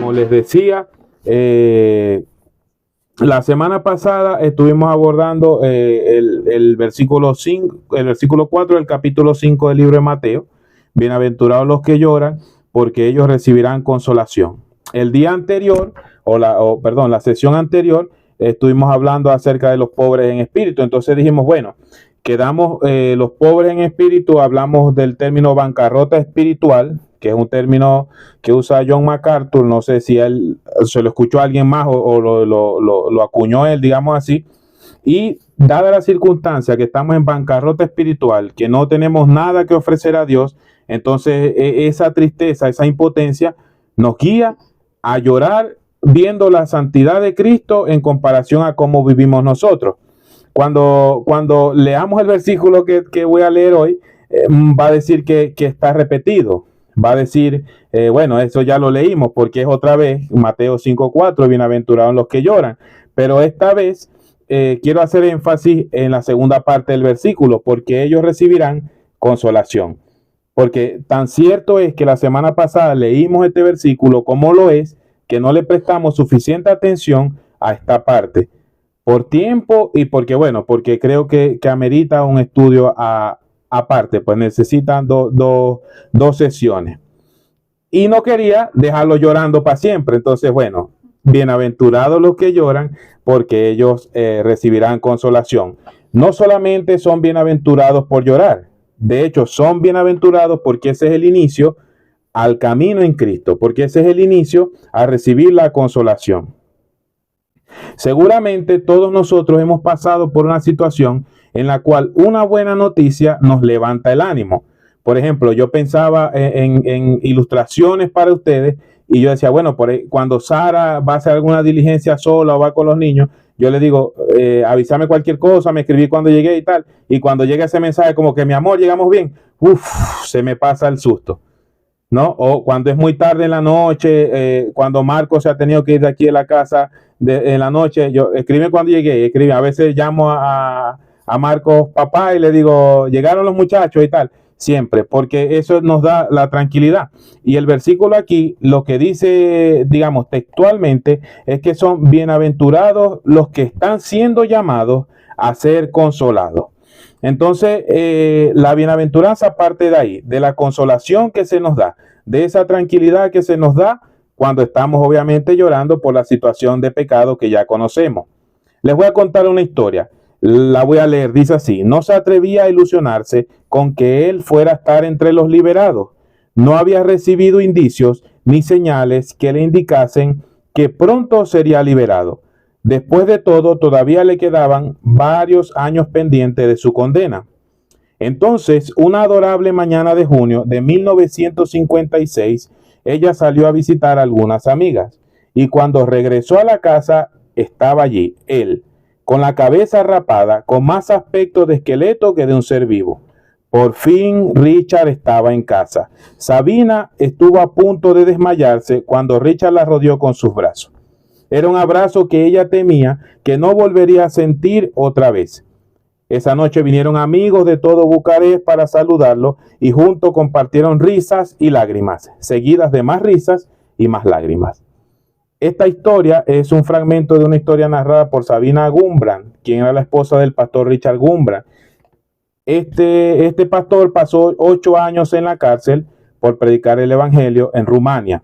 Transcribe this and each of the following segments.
como les decía, la semana pasada estuvimos abordando el versículo 5, el versículo 4 del capítulo 5 del libro de Mateo. Bienaventurados los que lloran, porque ellos recibirán consolación. El día anterior, la sesión anterior, estuvimos hablando acerca de los pobres en espíritu. Entonces dijimos, bueno, quedamos los pobres en espíritu, hablamos del término bancarrota espiritual, que es un término que usa John MacArthur. No sé si él se lo escuchó a alguien más o lo acuñó él, digamos así. Y dada la circunstancia que estamos en bancarrota espiritual, que no tenemos nada que ofrecer a Dios, entonces esa tristeza, esa impotencia nos guía a llorar viendo la santidad de Cristo en comparación a cómo vivimos nosotros. Cuando leamos el versículo que voy a leer hoy, va a decir que está repetido. Va a decir, bueno, eso ya lo leímos porque es otra vez Mateo 5:4, bienaventurados los que lloran. Pero esta vez quiero hacer énfasis en la segunda parte del versículo, porque ellos recibirán consolación. Porque tan cierto es que la semana pasada leímos este versículo como lo es, que no le prestamos suficiente atención a esta parte. Por tiempo y porque creo que amerita un estudio aparte, pues necesitan dos sesiones. Y no quería dejarlo llorando para siempre. Entonces, bueno, bienaventurados los que lloran, porque ellos recibirán consolación. No solamente son bienaventurados por llorar, de hecho son bienaventurados porque ese es el inicio al camino en Cristo, porque ese es el inicio a recibir la consolación. Seguramente todos nosotros hemos pasado por una situación en la cual una buena noticia nos levanta el ánimo. Por ejemplo, yo pensaba en ilustraciones para ustedes y yo decía, bueno, cuando Sara va a hacer alguna diligencia sola o va con los niños, yo le digo, avísame cualquier cosa, me escribí cuando llegué y tal. Y cuando llega ese mensaje como que mi amor, llegamos bien, se me pasa el susto, ¿no? O cuando es muy tarde en la noche, cuando Marco se ha tenido que ir de aquí de la casa en la noche, yo escribe cuando llegué, a veces llamo a Marcos papá y le digo, llegaron los muchachos y tal, siempre, porque eso nos da la tranquilidad. Y el versículo aquí, lo que dice, digamos, textualmente, es que son bienaventurados los que están siendo llamados a ser consolados. Entonces, la bienaventuranza parte de ahí, de la consolación que se nos da, de esa tranquilidad que se nos da cuando estamos obviamente llorando por la situación de pecado que ya conocemos. Les voy a contar una historia. La voy a leer, dice así: no se atrevía a ilusionarse con que él fuera a estar entre los liberados. No había recibido indicios ni señales que le indicasen que pronto sería liberado. Después de todo, todavía le quedaban varios años pendientes de su condena. Entonces, una adorable mañana de junio de 1956, ella salió a visitar a algunas amigas, y cuando regresó a la casa, estaba allí él, con la cabeza rapada, con más aspecto de esqueleto que de un ser vivo. Por fin Richard estaba en casa. Sabina estuvo a punto de desmayarse cuando Richard la rodeó con sus brazos. Era un abrazo que ella temía que no volvería a sentir otra vez. Esa noche vinieron amigos de todo Bucarest para saludarlo y juntos compartieron risas y lágrimas, seguidas de más risas y más lágrimas. Esta historia es un fragmento de una historia narrada por Sabina Gumbrand, quien era la esposa del pastor Richard Gumbrand. Este pastor pasó 8 años en la cárcel por predicar el evangelio en Rumania.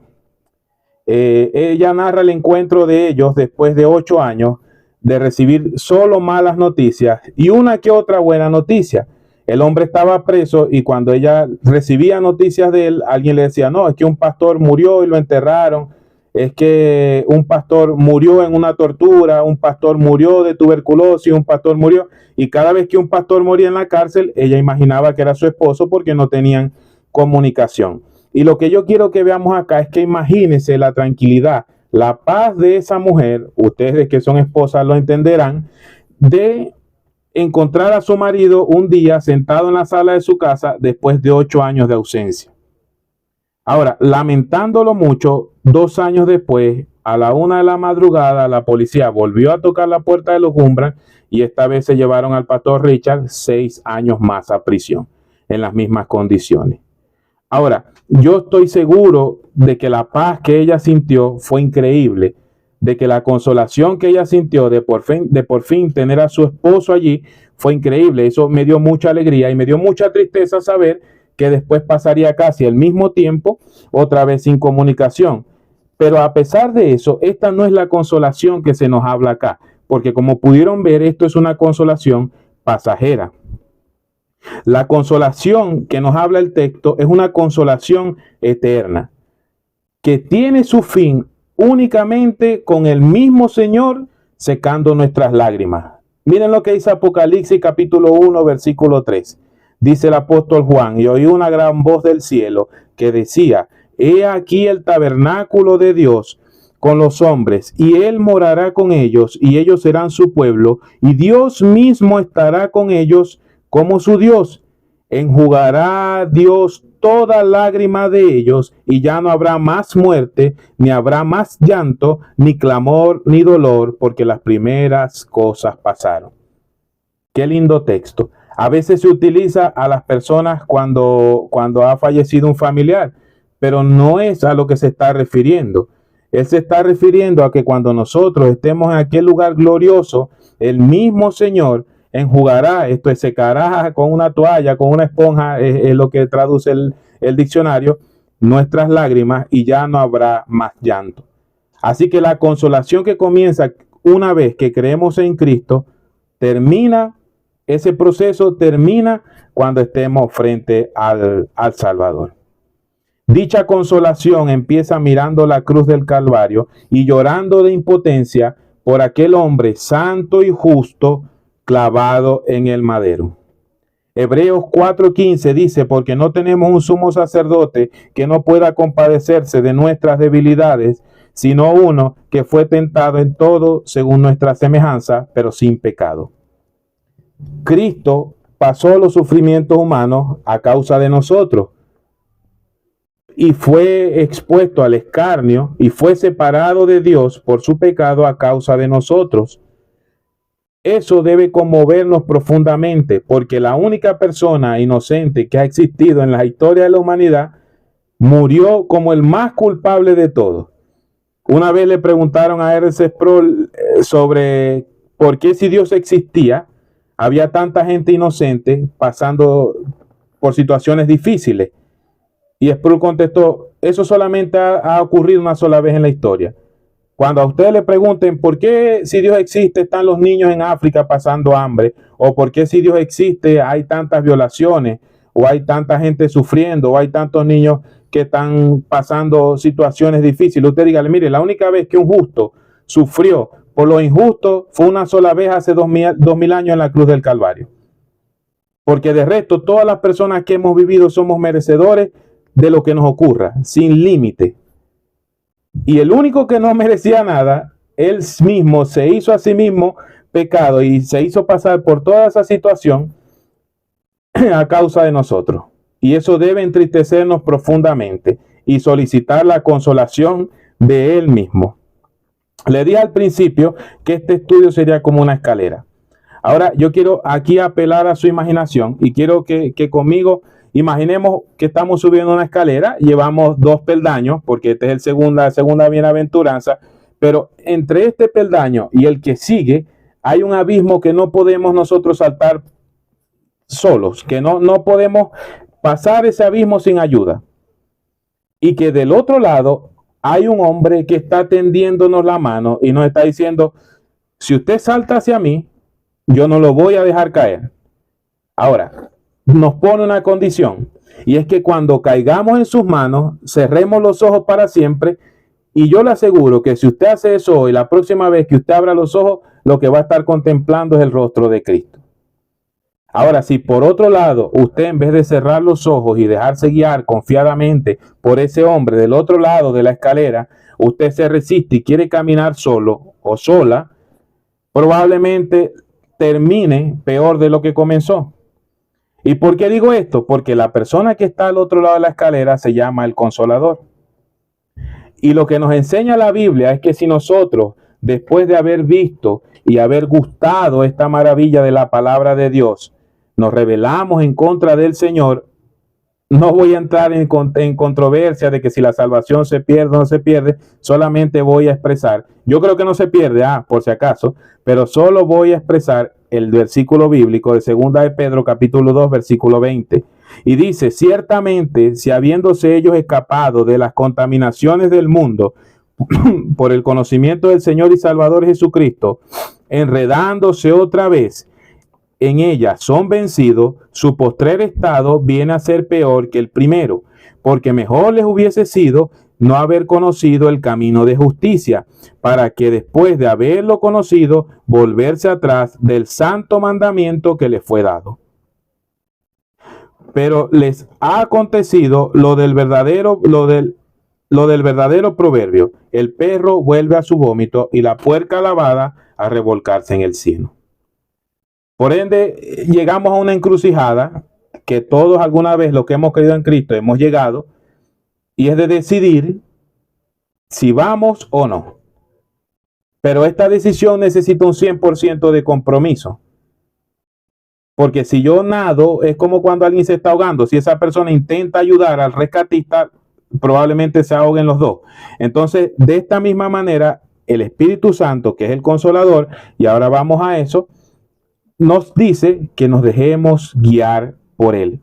Ella narra el encuentro de ellos después de 8 años de recibir solo malas noticias y una que otra buena noticia. El hombre estaba preso y cuando ella recibía noticias de él, alguien le decía, no, es que un pastor murió y lo enterraron, es que un pastor murió en una tortura, un pastor murió de tuberculosis, un pastor murió, y cada vez que un pastor moría en la cárcel, ella imaginaba que era su esposo porque no tenían comunicación. Y lo que yo quiero que veamos acá es que imagínense la tranquilidad, la paz de esa mujer, ustedes que son esposas lo entenderán, de encontrar a su marido un día sentado en la sala de su casa después de 8 años de ausencia. Ahora, lamentándolo mucho, 2 años después, a la 1 de la madrugada, la policía volvió a tocar la puerta de los Gumbrand y esta vez se llevaron al pastor Richard 6 años más a prisión, en las mismas condiciones. Ahora, yo estoy seguro de que la paz que ella sintió fue increíble, de que la consolación que ella sintió de por fin tener a su esposo allí fue increíble. Eso me dio mucha alegría y me dio mucha tristeza saber que después pasaría casi el mismo tiempo otra vez sin comunicación. Pero a pesar de eso, esta no es la consolación que se nos habla acá, porque como pudieron ver, esto es una consolación pasajera. La consolación que nos habla el texto es una consolación eterna, que tiene su fin únicamente con el mismo Señor secando nuestras lágrimas. Miren lo que dice Apocalipsis capítulo 1, versículo 3. Dice el apóstol Juan, y oí una gran voz del cielo que decía, he aquí el tabernáculo de Dios con los hombres, y él morará con ellos, y ellos serán su pueblo, y Dios mismo estará con ellos como su Dios. Enjugará Dios toda lágrima de ellos, y ya no habrá más muerte, ni habrá más llanto, ni clamor, ni dolor, porque las primeras cosas pasaron. Qué lindo texto. A veces se utiliza a las personas cuando ha fallecido un familiar, pero no es a lo que se está refiriendo. Él se está refiriendo a que cuando nosotros estemos en aquel lugar glorioso, el mismo Señor enjugará, esto es, secará con una toalla, con una esponja, es lo que traduce el diccionario, nuestras lágrimas, y ya no habrá más llanto. Así que la consolación que comienza una vez que creemos en Cristo, termina, ese proceso termina cuando estemos frente al Salvador. Dicha consolación empieza mirando la cruz del Calvario y llorando de impotencia por aquel hombre santo y justo clavado en el madero. Hebreos 4:15 dice, porque no tenemos un sumo sacerdote que no pueda compadecerse de nuestras debilidades, sino uno que fue tentado en todo según nuestra semejanza, pero sin pecado. Cristo pasó los sufrimientos humanos a causa de nosotros y fue expuesto al escarnio y fue separado de Dios por su pecado a causa de nosotros. Eso debe conmovernos profundamente, porque la única persona inocente que ha existido en la historia de la humanidad murió como el más culpable de todos. Una vez le preguntaron a R.C. Sproul sobre por qué, si Dios existía, había tanta gente inocente pasando por situaciones difíciles. Y Sproul contestó, eso solamente ha ocurrido una sola vez en la historia. Cuando a ustedes le pregunten por qué, si Dios existe, están los niños en África pasando hambre, o por qué, si Dios existe, hay tantas violaciones, o hay tanta gente sufriendo, o hay tantos niños que están pasando situaciones difíciles, usted dígale, mire, la única vez que un justo sufrió por lo injusto fue una sola vez hace 2000 años en la cruz del Calvario. Porque de resto, todas las personas que hemos vivido somos merecedores de lo que nos ocurra, sin límite. Y el único que no merecía nada, él mismo se hizo a sí mismo pecado y se hizo pasar por toda esa situación a causa de nosotros. Y eso debe entristecernos profundamente y solicitar la consolación de él mismo. Le dije al principio que este estudio sería como una escalera. Ahora yo quiero aquí apelar a su imaginación y quiero que conmigo imaginemos que estamos subiendo una escalera, llevamos 2 peldaños, porque este es la segunda bienaventuranza, pero entre este peldaño y el que sigue hay un abismo que no podemos nosotros saltar solos, que no podemos pasar ese abismo sin ayuda. Y que del otro lado hay un hombre que está tendiéndonos la mano y nos está diciendo, si usted salta hacia mí, yo no lo voy a dejar caer. Ahora, nos pone una condición, y es que cuando caigamos en sus manos, cerremos los ojos para siempre, y yo le aseguro que si usted hace eso hoy, la próxima vez que usted abra los ojos, lo que va a estar contemplando es el rostro de Cristo. Ahora, si por otro lado, usted en vez de cerrar los ojos y dejarse guiar confiadamente por ese hombre del otro lado de la escalera, usted se resiste y quiere caminar solo o sola, probablemente termine peor de lo que comenzó. ¿Y por qué digo esto? Porque la persona que está al otro lado de la escalera se llama el Consolador. Y lo que nos enseña la Biblia es que si nosotros, después de haber visto y haber gustado esta maravilla de la palabra de Dios, nos rebelamos en contra del Señor, no voy a entrar en controversia de que si la salvación se pierde o no se pierde, solamente voy a expresar, yo creo que no se pierde, por si acaso, pero solo voy a expresar el versículo bíblico de 2 de Pedro capítulo 2 versículo 20. Y dice, ciertamente, si habiéndose ellos escapado de las contaminaciones del mundo por el conocimiento del Señor y Salvador Jesucristo, enredándose otra vez en ella son vencidos, su postrer estado viene a ser peor que el primero, porque mejor les hubiese sido no haber conocido el camino de justicia, para que después de haberlo conocido, volverse atrás del santo mandamiento que les fue dado. Pero les ha acontecido lo del verdadero proverbio: el perro vuelve a su vómito y la puerca lavada a revolcarse en el cieno. Por ende, llegamos a una encrucijada que todos alguna vez, los que hemos creído en Cristo, hemos llegado, y es de decidir si vamos o no. Pero esta decisión necesita un 100% de compromiso. Porque si yo nado, es como cuando alguien se está ahogando. Si esa persona intenta ayudar al rescatista, probablemente se ahoguen los dos. Entonces, de esta misma manera, el Espíritu Santo, que es el Consolador, y ahora vamos a eso, nos dice que nos dejemos guiar por Él.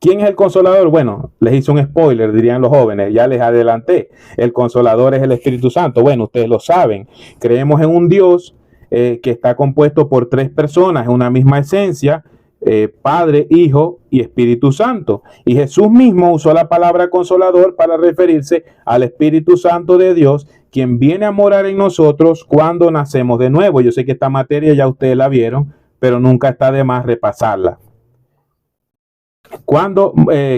¿Quién es el Consolador? Bueno, les hice un spoiler, dirían los jóvenes, ya les adelanté. El Consolador es el Espíritu Santo. Bueno, ustedes lo saben. Creemos en un Dios que está compuesto por 3 personas, en una misma esencia, Padre, Hijo y Espíritu Santo. Y Jesús mismo usó la palabra Consolador para referirse al Espíritu Santo de Dios, quien viene a morar en nosotros cuando nacemos de nuevo. Yo sé que esta materia ya ustedes la vieron, pero nunca está de más repasarla. Cuando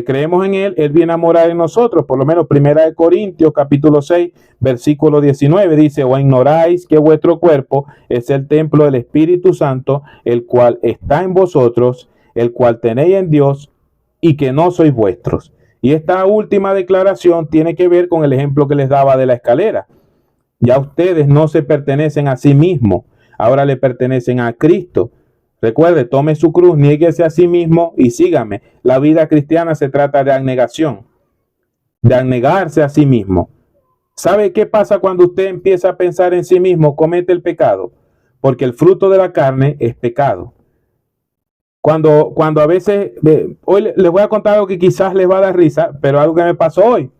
creemos en Él, Él viene a morar en nosotros. Por lo menos 1 Corintios capítulo 6, versículo 19 dice: ¿o ignoráis que vuestro cuerpo es el templo del Espíritu Santo, el cual está en vosotros, el cual tenéis en Dios, y que no sois vuestros? Y esta última declaración tiene que ver con el ejemplo que les daba de la escalera. Ya ustedes no se pertenecen a sí mismos, ahora le pertenecen a Cristo. Recuerde, tome su cruz, niéguese a sí mismo y sígame. La vida cristiana se trata de abnegación, de abnegarse a sí mismo. ¿Sabe qué pasa cuando usted empieza a pensar en sí mismo? Comete el pecado, porque el fruto de la carne es pecado. Cuando a veces, hoy les voy a contar algo que quizás les va a dar risa, pero algo que me pasó hoy.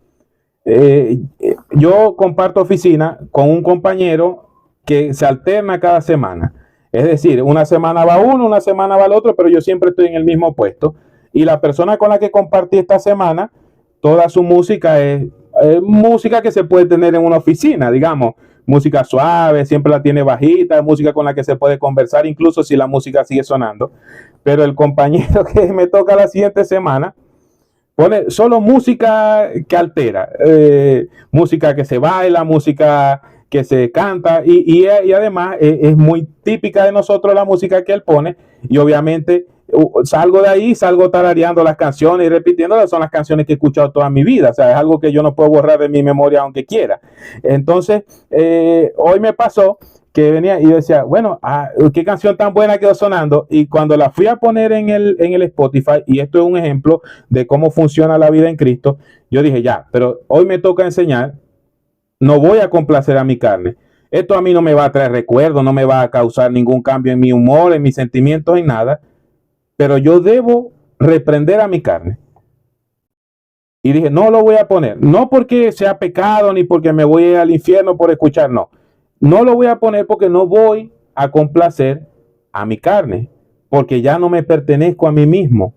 Yo comparto oficina con un compañero que se alterna cada semana. Es decir, una semana va uno, una semana va el otro, pero yo siempre estoy en el mismo puesto. Y la persona con la que compartí esta semana, toda su música es música que se puede tener en una oficina, digamos. Música suave, siempre la tiene bajita, música con la que se puede conversar, incluso si la música sigue sonando. Pero el compañero que me toca la siguiente semana pone solo música que altera, música que se baila, música que se canta y además es muy típica de nosotros la música que él pone, y obviamente salgo de ahí, salgo tarareando las canciones y repitiéndolas. Son las canciones que he escuchado toda mi vida, o sea, es algo que yo no puedo borrar de mi memoria aunque quiera. Entonces, hoy me pasó que venía y yo decía, bueno, qué canción tan buena quedó sonando, y cuando la fui a poner en el Spotify, y esto es un ejemplo de cómo funciona la vida en Cristo, yo dije, ya, pero hoy me toca enseñar. No voy a complacer a mi carne. Esto a mí no me va a traer recuerdos, no me va a causar ningún cambio en mi humor, en mis sentimientos, en nada. Pero yo debo reprender a mi carne. Y dije, no lo voy a poner. No porque sea pecado, ni porque me voy al infierno por escuchar, no. No lo voy a poner porque no voy a complacer a mi carne, porque ya no me pertenezco a mí mismo.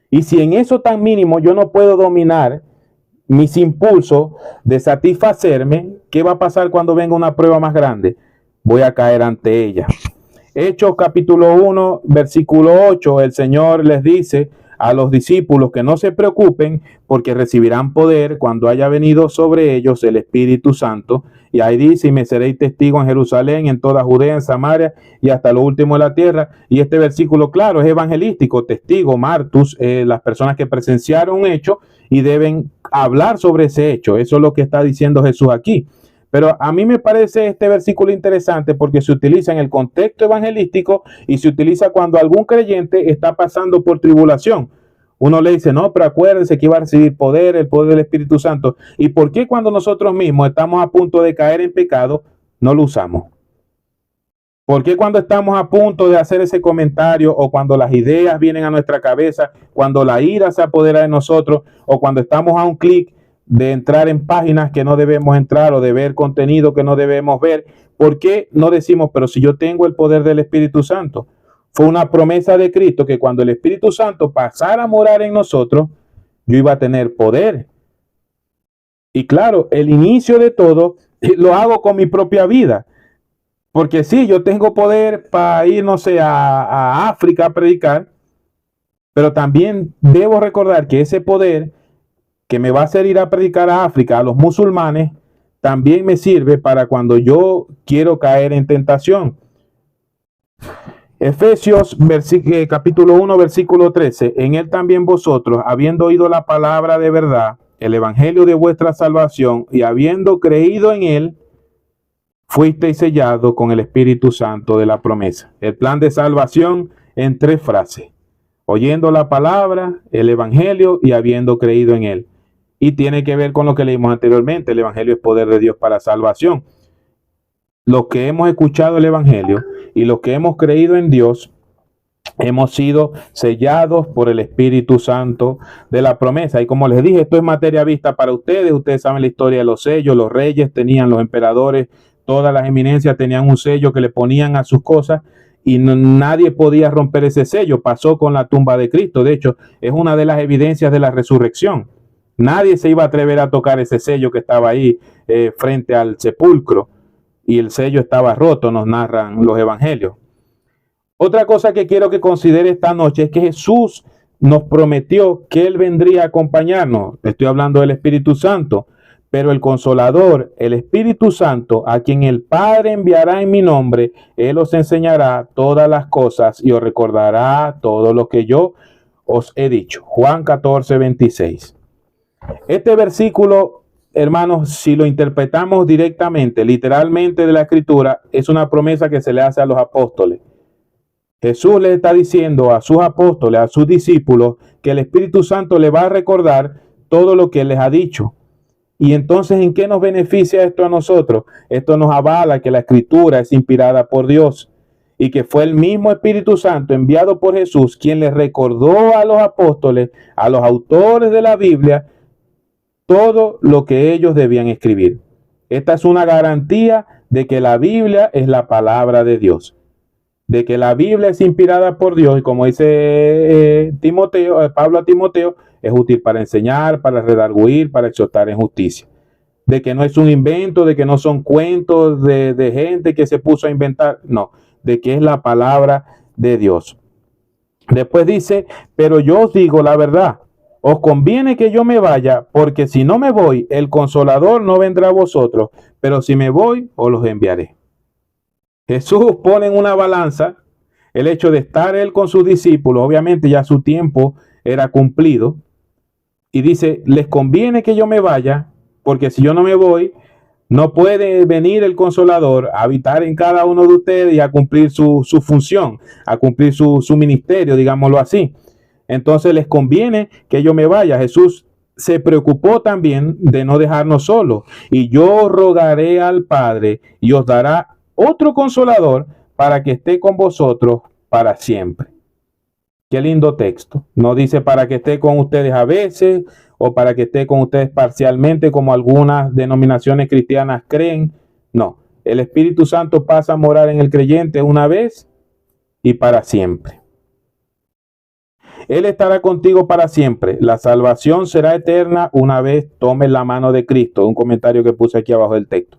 Y si en eso tan mínimo yo no puedo dominar mis impulsos de satisfacerme, ¿qué va a pasar cuando venga una prueba más grande? Voy a caer ante ella. Hechos capítulo 1, versículo 8, el Señor les dice a los discípulos que no se preocupen, porque recibirán poder cuando haya venido sobre ellos el Espíritu Santo. Y ahí dice, y me seréis testigo en Jerusalén, en toda Judea, en Samaria y hasta lo último de la tierra. Y este versículo, claro, es evangelístico, testigo, martus, las personas que presenciaron un hecho y deben hablar sobre ese hecho. Eso es lo que está diciendo Jesús aquí. Pero a mí me parece este versículo interesante porque se utiliza en el contexto evangelístico y se utiliza cuando algún creyente está pasando por tribulación. Uno le dice, no, pero acuérdense que iba a recibir poder, el poder del Espíritu Santo. ¿Y por qué cuando nosotros mismos estamos a punto de caer en pecado, no lo usamos? ¿Por qué cuando estamos a punto de hacer ese comentario o cuando las ideas vienen a nuestra cabeza, cuando la ira se apodera de nosotros o cuando estamos a un clic de entrar en páginas que no debemos entrar o de ver contenido que no debemos ver, por qué no decimos, pero si yo tengo el poder del Espíritu Santo? Fue una promesa de Cristo que cuando el Espíritu Santo pasara a morar en nosotros, yo iba a tener poder. Y claro, el inicio de todo lo hago con mi propia vida. Porque sí, yo tengo poder para ir, no sé, a África a predicar, pero también debo recordar que ese poder que me va a hacer ir a predicar a África, a los musulmanes, también me sirve para cuando yo quiero caer en tentación. Efesios capítulo 1, versículo 13. En él también vosotros, habiendo oído la palabra de verdad, el evangelio de vuestra salvación, y habiendo creído en él, fuisteis sellados con el Espíritu Santo de la promesa. El plan de salvación en 3 frases. Oyendo la palabra, el evangelio y habiendo creído en él. Y tiene que ver con lo que leímos anteriormente. El evangelio es poder de Dios para salvación. Los que hemos escuchado el evangelio y los que hemos creído en Dios, hemos sido sellados por el Espíritu Santo de la promesa. Y como les dije, esto es materia vista para ustedes. Ustedes saben la historia de los sellos. Los reyes tenían, los emperadores, todas las eminencias tenían un sello que le ponían a sus cosas y nadie podía romper ese sello. Pasó con la tumba de Cristo. De hecho, es una de las evidencias de la resurrección. Nadie se iba a atrever a tocar ese sello que estaba ahí frente al sepulcro. Y el sello estaba roto, nos narran los evangelios. Otra cosa que quiero que considere esta noche es que Jesús nos prometió que Él vendría a acompañarnos. Estoy hablando del Espíritu Santo. Pero el Consolador, el Espíritu Santo, a quien el Padre enviará en mi nombre, Él os enseñará todas las cosas y os recordará todo lo que yo os he dicho. Juan 14, 26. Este versículo, hermanos, si lo interpretamos directamente, literalmente de la Escritura, es una promesa que se le hace a los apóstoles. Jesús le está diciendo a sus apóstoles, a sus discípulos, que el Espíritu Santo le va a recordar todo lo que Él les ha dicho. Y entonces, ¿en qué nos beneficia esto a nosotros? Esto nos avala que la Escritura es inspirada por Dios y que fue el mismo Espíritu Santo enviado por Jesús quien les recordó a los apóstoles, a los autores de la Biblia, todo lo que ellos debían escribir. Esta es una garantía de que la Biblia es la palabra de Dios, de que la Biblia es inspirada por Dios y como dice Pablo a Timoteo, es útil para enseñar, para redarguir, para exhortar en justicia. De que no es un invento, de que no son cuentos de gente que se puso a inventar. No, de que es la palabra de Dios. Después dice, pero yo os digo la verdad. Os conviene que yo me vaya, porque si no me voy, el Consolador no vendrá a vosotros. Pero si me voy, os los enviaré. Jesús pone en una balanza el hecho de estar él con sus discípulos. Obviamente ya su tiempo era cumplido. Y dice, les conviene que yo me vaya, porque si yo no me voy, no puede venir el Consolador a habitar en cada uno de ustedes y a cumplir su función, a cumplir su ministerio, digámoslo así. Entonces les conviene que yo me vaya. Jesús se preocupó también de no dejarnos solos. Y yo rogaré al Padre y os dará otro Consolador para que esté con vosotros para siempre. Qué lindo texto. No dice para que esté con ustedes a veces o para que esté con ustedes parcialmente como algunas denominaciones cristianas creen. No, el Espíritu Santo pasa a morar en el creyente una vez y para siempre. Él estará contigo para siempre. La salvación será eterna una vez tomes la mano de Cristo. Un comentario que puse aquí abajo del texto.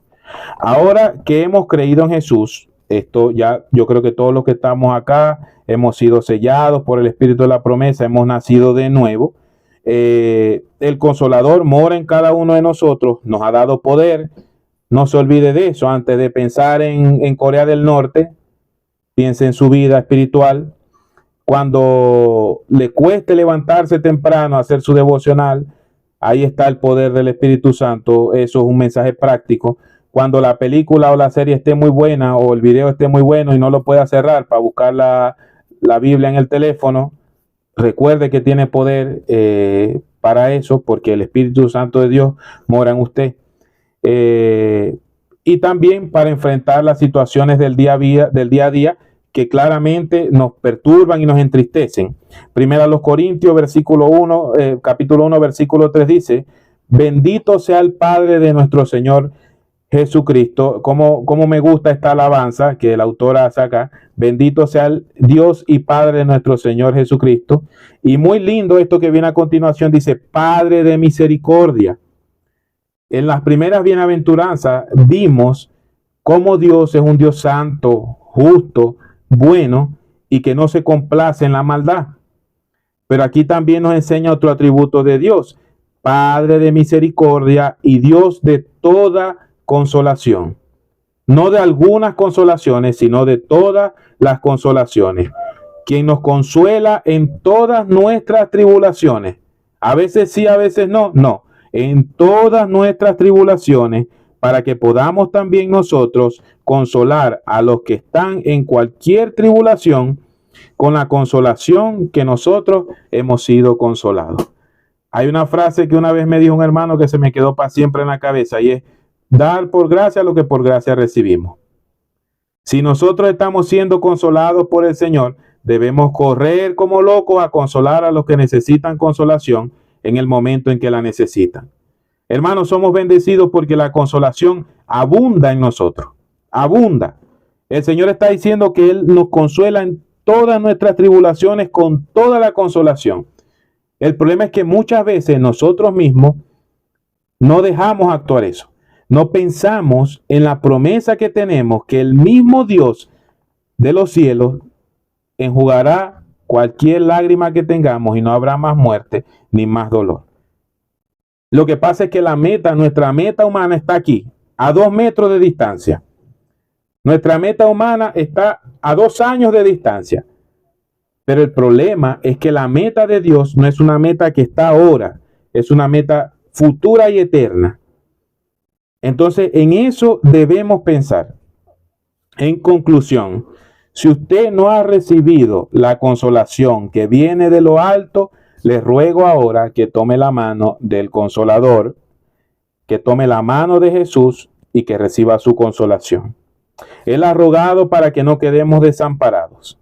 Ahora que hemos creído en Jesús, esto ya yo creo que todos los que estamos acá hemos sido sellados por el Espíritu de la promesa, hemos nacido de nuevo. El Consolador mora en cada uno de nosotros, nos ha dado poder. No se olvide de eso. Antes de pensar en Corea del Norte, piense en su vida espiritual. Cuando le cueste levantarse temprano a hacer su devocional, ahí está el poder del Espíritu Santo. Eso es un mensaje práctico. Cuando la película o la serie esté muy buena o el video esté muy bueno y no lo pueda cerrar para buscar la Biblia en el teléfono, Recuerde que tiene poder para eso, porque el Espíritu Santo de Dios mora en usted. Y también para enfrentar las situaciones del día a día que claramente nos perturban y nos entristecen. Primera a los Corintios, capítulo 1, versículo 3 dice: bendito sea el Padre de nuestro Señor Jesucristo. Como me gusta esta alabanza que el autor hace acá: bendito sea el Dios y Padre de nuestro Señor Jesucristo. Y muy lindo esto que viene a continuación, dice: Padre de misericordia. En las primeras bienaventuranzas vimos cómo Dios es un Dios santo, justo, bueno y que no se complace en la maldad. Pero aquí también nos enseña otro atributo de Dios: Padre de misericordia y Dios de toda consolación. No de algunas consolaciones, sino de todas las consolaciones. Quien nos consuela en todas nuestras tribulaciones. A veces sí, a veces no. No. En todas nuestras tribulaciones, para que podamos también nosotros consolar a los que están en cualquier tribulación con la consolación que nosotros hemos sido consolados. Hay una frase que una vez me dijo un hermano que se me quedó para siempre en la cabeza, y es: dar por gracia lo que por gracia recibimos. Si nosotros estamos siendo consolados por el Señor, debemos correr como locos a consolar a los que necesitan consolación en el momento en que la necesitan. Hermanos, somos bendecidos porque la consolación abunda en nosotros. Abunda. El Señor está diciendo que Él nos consuela en todas nuestras tribulaciones con toda la consolación. El problema es que muchas veces nosotros mismos no dejamos actuar eso. No pensamos en la promesa que tenemos, que el mismo Dios de los cielos enjugará cualquier lágrima que tengamos y no habrá más muerte ni más dolor. Lo que pasa es que nuestra meta humana está aquí, a 2 metros de distancia. Nuestra meta humana está a 2 años de distancia. Pero el problema es que la meta de Dios no es una meta que está ahora, es una meta futura y eterna. Entonces, en eso debemos pensar. En conclusión, si usted no ha recibido la consolación que viene de lo alto, le ruego ahora que tome la mano del Consolador, que tome la mano de Jesús y que reciba su consolación. Él ha rogado para que no quedemos desamparados.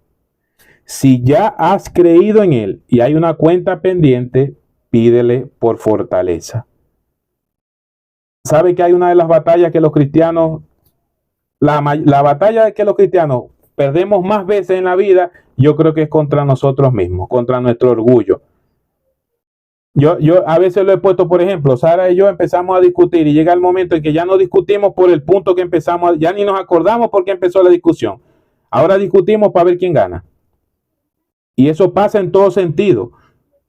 Si ya has creído en Él y hay una cuenta pendiente, pídele por fortaleza. ¿Sabe que hay una de las batallas que los cristianos, la batalla que los cristianos perdemos más veces en la vida? Yo creo que es contra nosotros mismos, contra nuestro orgullo. Yo a veces lo he puesto, por ejemplo, Sara y yo empezamos a discutir y llega el momento en que ya no discutimos por el punto que empezamos, ya ni nos acordamos por qué empezó la discusión. Ahora discutimos para ver quién gana. Y eso pasa en todo sentido.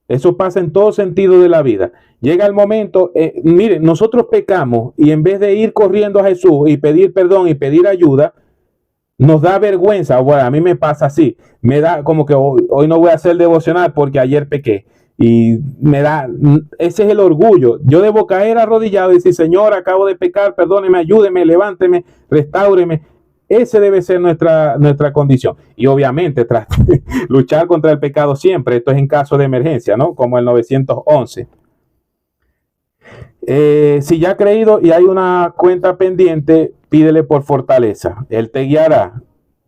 Eso pasa en todo sentido de la vida. Llega el momento, miren, nosotros pecamos y en vez de ir corriendo a Jesús y pedir perdón y pedir ayuda, nos da vergüenza. Bueno, a mí me pasa así. Me da como que hoy no voy a hacer devocional porque ayer pequé. Y ese es el orgullo. Yo debo caer arrodillado y decir: Señor, acabo de pecar, perdóneme, ayúdeme, levánteme, restáureme. Ese debe ser nuestra condición. Y obviamente luchar contra el pecado siempre. Esto es en caso de emergencia, ¿no? Como el 911. Si ya ha creído y hay una cuenta pendiente, pídele por fortaleza. Él te guiará.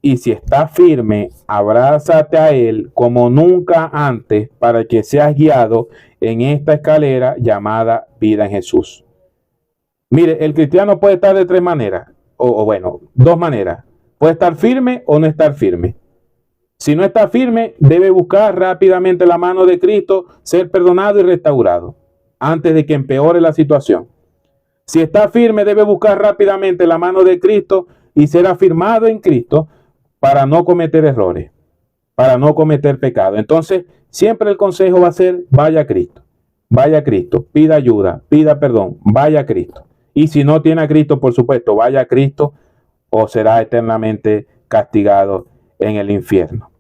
Y si está firme, abrázate a Él como nunca antes para que seas guiado en esta escalera llamada vida en Jesús. Mire, el cristiano puede estar de 3 maneras. O bueno, 2 maneras. Puede estar firme o no estar firme. Si no está firme, debe buscar rápidamente la mano de Cristo, ser perdonado y restaurado antes de que empeore la situación. Si está firme, debe buscar rápidamente la mano de Cristo y ser afirmado en Cristo para no cometer errores, para no cometer pecado. Entonces, siempre el consejo va a ser: vaya a Cristo, pida ayuda, pida perdón, vaya a Cristo. Y si no tiene a Cristo, por supuesto, vaya a Cristo o será eternamente castigado en el infierno.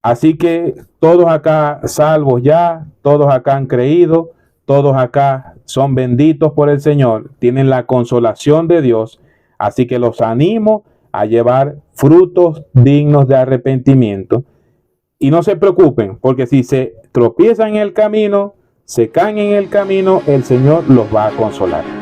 Así que todos acá salvos ya, todos acá han creído, todos acá son benditos por el Señor, tienen la consolación de Dios. Así que los animo a llevar frutos dignos de arrepentimiento Y no se preocupen, porque si se tropiezan en el camino, se caen en el camino, el Señor los va a consolar.